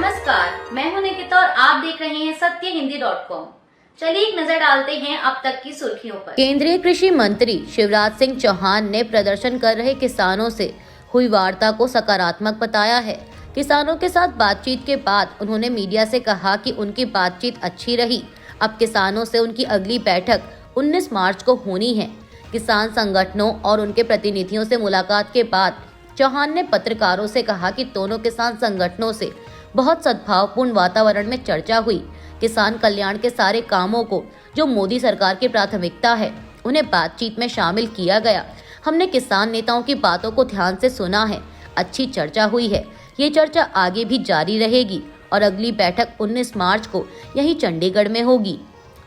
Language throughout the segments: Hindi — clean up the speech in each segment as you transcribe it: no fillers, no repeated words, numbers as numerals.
नमस्कार, मैं हूं निकिता और आप देख रहे हैं सत्यहिंदी.com। चलिए एक नजर डालते हैं अब तक की सुर्खियों पर। केंद्रीय कृषि मंत्री शिवराज सिंह चौहान ने प्रदर्शन कर रहे किसानों से हुई वार्ता को सकारात्मक बताया है। किसानों के साथ बातचीत के बाद उन्होंने मीडिया से कहा कि उनकी बातचीत अच्छी रही। अब किसानों से उनकी अगली बैठक 19 मार्च को होनी है। किसान संगठनों और उनके प्रतिनिधियों से मुलाकात के बाद चौहान ने पत्रकारों से कहा कि दोनों किसान संगठनों से बहुत सद्भावपूर्ण वातावरण में चर्चा हुई। किसान कल्याण के सारे कामों को जो मोदी सरकार की प्राथमिकता है, उन्हें बातचीत में शामिल किया गया। हमने किसान नेताओं की बातों को ध्यान से सुना है। अच्छी चर्चा हुई है। ये चर्चा आगे भी जारी रहेगी और अगली बैठक 19 मार्च को यही चंडीगढ़ में होगी।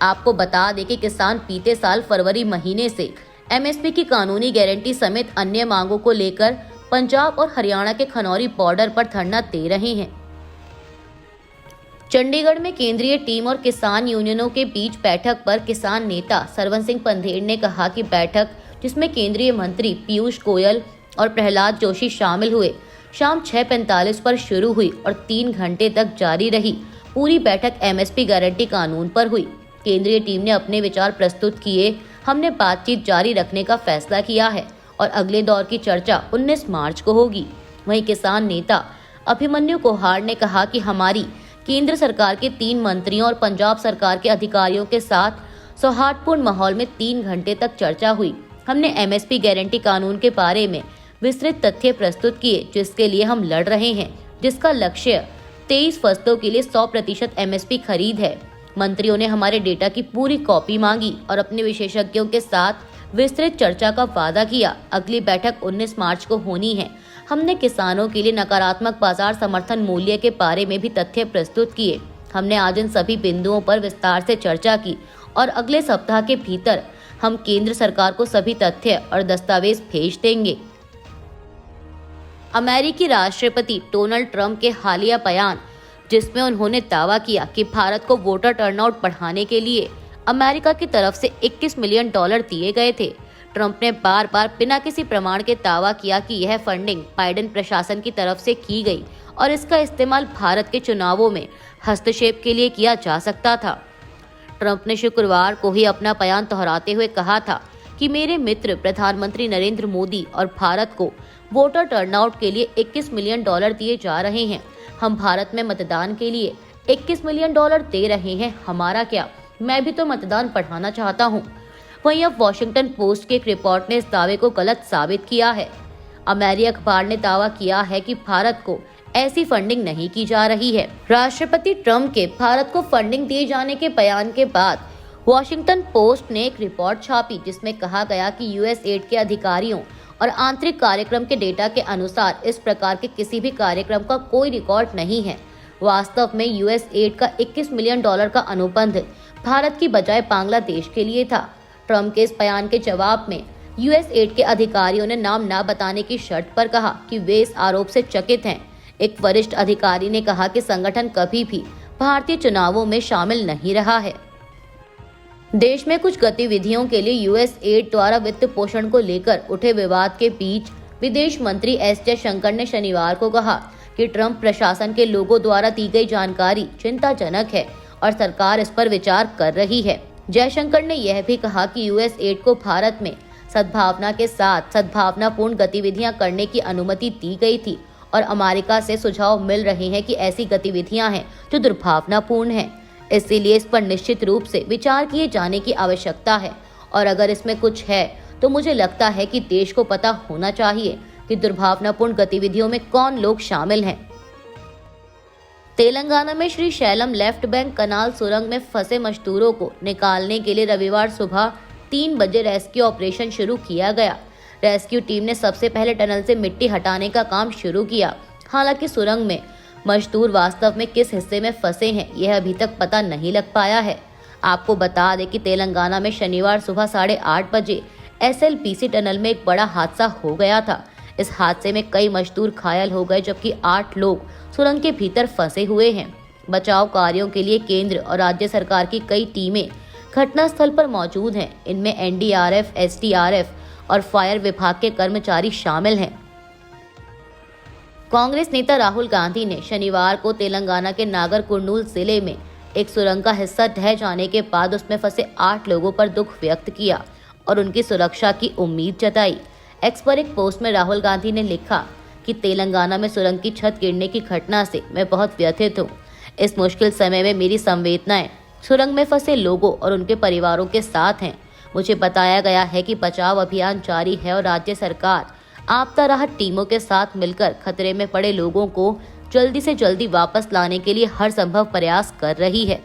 आपको बता दें कि किसान बीते साल फरवरी महीने से एमएसपी की कानूनी गारंटी समेत अन्य मांगों को लेकर पंजाब और हरियाणा के खनौरी बॉर्डर पर धरना दे रहे हैं। चंडीगढ़ में केंद्रीय टीम और किसान यूनियनों के बीच बैठक पर किसान नेता सरवन सिंह पंधेर ने कहा कि बैठक, जिसमें केंद्रीय मंत्री पीयूष गोयल और प्रहलाद जोशी शामिल हुए, शाम 6:45 पर शुरू हुई और 3 घंटे तक जारी रही। पूरी बैठक एमएसपी गारंटी कानून पर हुई। केंद्रीय टीम ने अपने विचार प्रस्तुत किए। हमने बातचीत जारी रखने का फैसला किया है और अगले दौर की चर्चा 19 मार्च को होगी। वहीं किसान नेता अभिमन्यु कोहार ने कहा कि हमारी केंद्र सरकार के 3 मंत्रियों और पंजाब सरकार के अधिकारियों के साथ सौहार्दपूर्ण माहौल में 3 घंटे तक चर्चा हुई। हमने एमएसपी गारंटी कानून के बारे में विस्तृत तथ्य प्रस्तुत किए, जिसके लिए हम लड़ रहे हैं, जिसका लक्ष्य 23 फसलों के लिए 100% एमएसपी खरीद है। मंत्रियों ने हमारे डेटा की पूरी कॉपी मांगी और अपने विशेषज्ञों के साथ विस्तृत चर्चा का वादा किया। अगली बैठक 19 मार्च को होनी है। हमने किसानों के लिए नकारात्मक बाजार समर्थन मूल्य के बारे में भी तथ्य प्रस्तुत किए। हमने आज इन सभी बिंदुओं पर विस्तार से चर्चा की और अगले सप्ताह के भीतर हम केंद्र सरकार को सभी तथ्य और दस्तावेज भेज देंगे। अमेरिकी राष्ट्रपति डोनाल्ड ट्रंप के हालिया बयान, जिसमें उन्होंने दावा किया कि भारत को वोटर टर्नआउट बढ़ाने के लिए अमेरिका की तरफ से $21 मिलियन दिए गए थे। ट्रंप ने बार बार बिना किसी प्रमाण के दावा किया कि यह फंडिंग बाइडेन प्रशासन की तरफ से की गई और इसका इस्तेमाल भारत के चुनावों में हस्तक्षेप के लिए किया जा सकता था। ट्रंप ने शुक्रवार को ही अपना बयान दोहराते हुए कहा था कि मेरे मित्र प्रधानमंत्री नरेंद्र मोदी और भारत को वोटर टर्नआउट के लिए $21 मिलियन दिए जा रहे हैं। हम भारत में मतदान के लिए $21 मिलियन दे रहे हैं। हमारा क्या, मैं भी तो मतदान बढ़ाना चाहता हूँ। वहीं अब वॉशिंगटन पोस्ट के एक रिपोर्ट ने इस दावे को गलत साबित किया है। अमेरिकी अखबार ने दावा किया है कि भारत को ऐसी फंडिंग नहीं की जा रही है। राष्ट्रपति ट्रंप के भारत को फंडिंग दिए जाने के बयान के बाद वॉशिंगटन पोस्ट ने एक रिपोर्ट छापी, जिसमें कहा गया कि यूएस एड के अधिकारियों और आंतरिक कार्यक्रम के डेटा के अनुसार इस प्रकार के किसी भी कार्यक्रम का कोई रिकॉर्ड नहीं है। वास्तव में यूएस एड का $21 मिलियन का अनुबंध भारत की बजाय बांग्लादेश के लिए था। ट्रंप के इस बयान के जवाब में यूएस एड के अधिकारियों ने नाम न बताने की शर्त पर कहा कि वे इस आरोप से चकित हैं। एक वरिष्ठ अधिकारी ने कहा कि संगठन कभी भी भारतीय चुनावों में शामिल नहीं रहा है। देश में कुछ गतिविधियों के लिए यूएस एड द्वारा वित्त पोषण को लेकर उठे विवाद के बीच विदेश मंत्री एस जयशंकर ने शनिवार को कहा कि ट्रंप प्रशासन के लोगों द्वारा दी गई जानकारी चिंताजनक है और सरकार इस पर विचार कर रही है। जयशंकर ने यह भी कहा कि यूएस एड को भारत में सद्भावना के साथ सद्भावनापूर्ण गतिविधियां करने की अनुमति दी गई थी और अमेरिका से सुझाव मिल रहे हैं कि ऐसी गतिविधियां हैं जो दुर्भावनापूर्ण हैं। इसीलिए इस पर निश्चित रूप से विचार किए जाने की आवश्यकता है और अगर इसमें कुछ है तो मुझे लगता है कि देश को पता होना चाहिए कि दुर्भावनापूर्ण गतिविधियों में कौन लोग शामिल हैं। तेलंगाना में श्री शैलम लेफ्ट बैंक कनाल सुरंग में फंसे मजदूरों को निकालने के लिए रविवार सुबह 3 बजे रेस्क्यू ऑपरेशन शुरू किया गया। रेस्क्यू टीम ने सबसे पहले टनल से मिट्टी हटाने का काम शुरू किया। हालांकि सुरंग में मजदूर वास्तव में किस हिस्से में फंसे हैं, यह अभी तक पता नहीं लग पाया है। आपको बता दें कि तेलंगाना में शनिवार सुबह 8:30 बजे एसएलपीसी टनल में एक बड़ा हादसा हो गया था। इस हादसे में कई मजदूर घायल हो गए, जबकि 8 लोग सुरंग के भीतर फंसे हुए हैं। बचाव कार्यों के लिए केंद्र और राज्य सरकार की कई टीमें घटनास्थल पर मौजूद हैं। इनमें एनडीआरएफ, एसडीआरएफ और फायर विभाग के कर्मचारी शामिल हैं। कांग्रेस नेता राहुल गांधी ने शनिवार को तेलंगाना के नागर कुर्नूल जिले में एक सुरंग का हिस्सा ढह जाने के बाद उसमें फंसे 8 लोगों पर दुख व्यक्त किया और उनकी सुरक्षा की उम्मीद जताई। एक्स पर एक पोस्ट में राहुल गांधी ने लिखा कि तेलंगाना में सुरंग की छत गिरने की घटना से मैं बहुत व्यथित हूँ। इस मुश्किल समय में मेरी संवेदनाएं सुरंग में फंसे लोगों और उनके परिवारों के साथ हैं। मुझे बताया गया है कि बचाव अभियान जारी है और राज्य सरकार आपदा राहत टीमों के साथ मिलकर खतरे में पड़े लोगों को जल्दी से जल्दी वापस लाने के लिए हर संभव प्रयास कर रही है।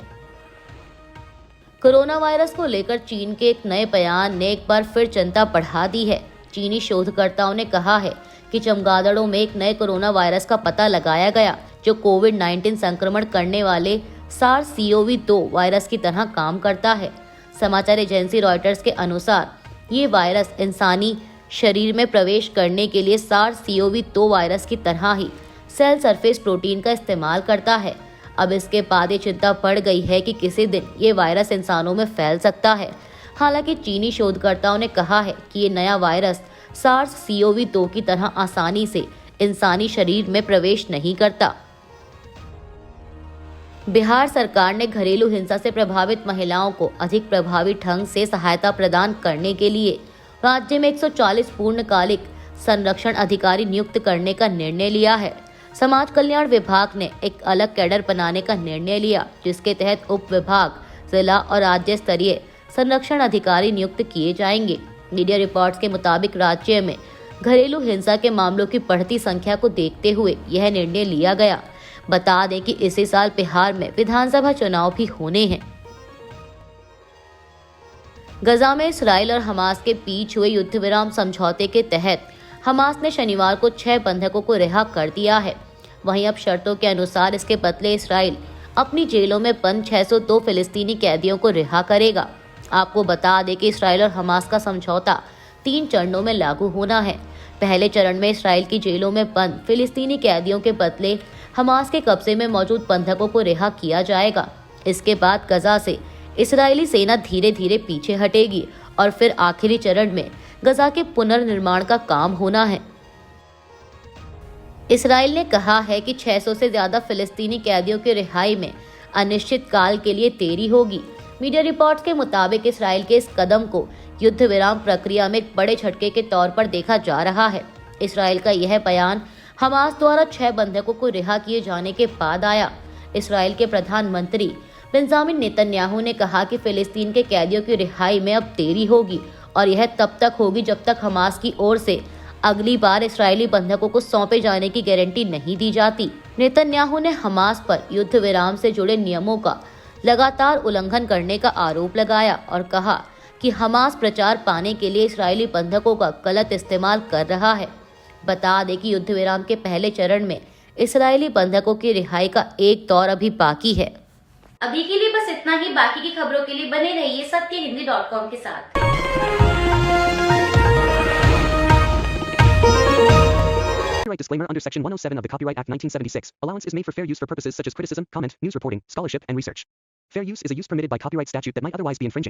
कोरोना वायरस को लेकर चीन के एक नए बयान ने एक बार फिर चिंता बढ़ा दी है। चीनी शोधकर्ताओं ने कहा है कि चमगादड़ों में एक नए कोरोना वायरस का पता लगाया गया जो कोविड-19 संक्रमण करने वाले SARS-CoV-2 वायरस की तरह काम करता है। समाचार एजेंसी रॉयटर्स के अनुसार ये वायरस इंसानी शरीर में प्रवेश करने के लिए SARS-CoV-2 वायरस की तरह ही सेल सरफेस प्रोटीन का इस्तेमाल करता है। अब इसके बाद ये चिंता बढ़ गई है कि किसी दिन ये वायरस इंसानों में फैल सकता है। हालांकि चीनी शोधकर्ताओं ने कहा है कि ये नया वायरस SARS-CoV-2 की तरह आसानी से इंसानी शरीर में प्रवेश नहीं करता। बिहार सरकार ने घरेलू हिंसा से प्रभावित महिलाओं को अधिक प्रभावी ढंग से सहायता प्रदान करने के लिए राज्य में 140 पूर्णकालिक संरक्षण अधिकारी नियुक्त करने का निर्णय लिया है। समाज कल्याण विभाग ने एक अलग कैडर बनाने का निर्णय लिया, जिसके तहत उप विभाग, जिला और राज्य स्तरीय संरक्षण अधिकारी नियुक्त किए जाएंगे। मीडिया रिपोर्ट्स के मुताबिक राज्य में घरेलू हिंसा के मामलों की बढ़ती संख्या को देखते हुए यह निर्णय लिया गया। बता दें कि इसी साल बिहार में विधानसभा चुनाव भी होने हैं। गजा में इसराइल और हमास के बीच हुए युद्ध विराम समझौते के तहत हमास ने शनिवार को 6 बंधकों को रिहा कर दिया है। वहीं अब शर्तों के अनुसार इसके बदले इसराइल अपनी जेलों में बंद 602 फिलिस्तीनी कैदियों को रिहा करेगा। आपको बता दें कि इसराइल और हमास का समझौता 3 चरणों में लागू होना है। पहले चरण में इसराइल की जेलों में बंद फिलिस्तीनी कैदियों के बदले हमास के कब्जे में मौजूद बंधकों को रिहा किया जाएगा। इसके बाद गजा से इस्राएली सेना धीरे धीरे पीछे हटेगी और फिर आखिरी चरण में गजा के पुनर्निर्माण का काम होना है। इसराइल ने कहा है कि 600 से ज्यादा फिलिस्तीनी कैदियों की रिहाई में अनिश्चित काल के लिए देरी होगी। मीडिया रिपोर्ट्स के मुताबिक इसराइल के इस कदम को युद्ध विराम प्रक्रिया में एक बड़े झटके के तौर पर देखा जा रहा है। इसराइल का यह बयान हमास द्वारा 6 बंधकों को रिहा किए जाने के बाद आया। इसराइल के प्रधानमंत्री बेंजामिन नेतन्याहू ने कहा कि फिलिस्तीन के कैदियों की रिहाई में अब देरी होगी और यह तब तक होगी जब तक हमास की ओर से अगली बार इस्राएली बंधकों को सौंपे जाने की गारंटी नहीं दी जाती। नेतन्याहू ने हमास पर युद्ध विराम से जुड़े नियमों का लगातार उल्लंघन करने का आरोप लगाया और कहा कि हमास प्रचार पाने के लिए इस्राएली बंधकों का गलत इस्तेमाल कर रहा है। बता दें कि युद्ध विराम के पहले चरण में इस्राएली बंधकों की रिहाई का एक दौर अभी बाकी है। अभी के लिए बस इतना ही। बाकी की खबरों के लिए बने रहिए सत्यहिंदी.com के साथ। Copyright disclaimer under Section 107 of the Copyright Act 1976. Allowance is made for fair use for purposes such as criticism, comment, news reporting, scholarship, and research. Fair use is a use permitted by copyright statute that might otherwise be infringing.